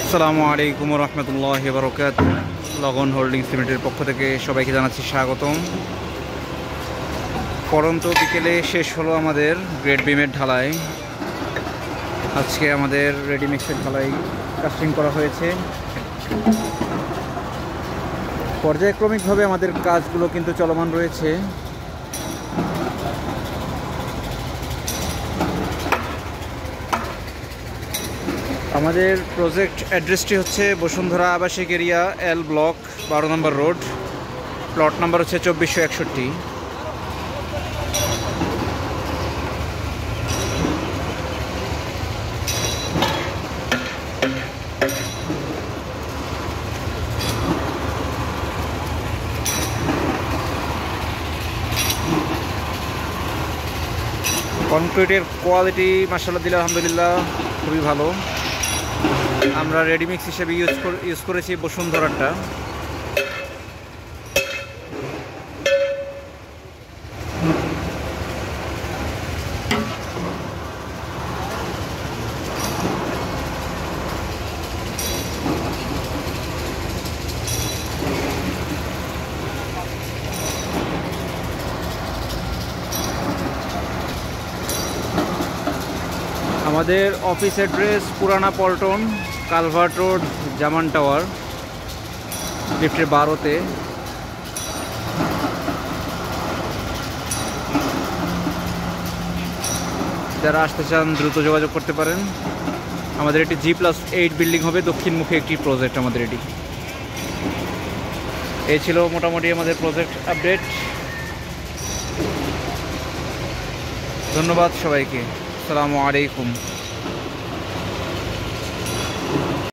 আসসালামু আলাইকুম রহমতুল্লাহি ওয়া বারাকাতুহু। লগন হোল্ডিংস লিমিটেডের পক্ষ থেকে সবাইকে জানাচ্ছি স্বাগতম। পরন্ত বিকেলে শেষ হলো আমাদের গ্রেড বিমের ঢালাই। আজকে আমাদের রেডিমিক্সের ঢালাই কাস্টিং করা হয়েছে। পর্যায়ক্রমিকভাবে আমাদের কাজগুলো কিন্তু চলমান রয়েছে। আমাদের প্রজেক্ট অ্যাড্রেসটি হচ্ছে বসুন্ধরা আবাসিক এরিয়া, এল ব্লক, 12 নম্বর রোড। প্লট নাম্বার হচ্ছে 2461। কনক্রিটের কোয়ালিটি মাশাআল্লাহ দিলে আলহামদুলিল্লাহ খুবই ভালো। আমরা রেডিমিক্স হিসেবে ইউজ করেছি বসুন্ধরাটা। আমাদের অফিস অ্যাড্রেস পুরানা পল্টন, কালভার্ট রোড, জামান টাওয়ার, লিফটের 12তে। যারা আসতে চান দ্রুত যোগাযোগ করতে পারেন। আমাদের এটি G+8 বিল্ডিং হবে, দক্ষিণমুখী একটি প্রজেক্ট আমাদের এটি। এই ছিল মোটামুটি আমাদের প্রজেক্ট আপডেট। ধন্যবাদ সবাইকে। আসসালামু আলাইকুম।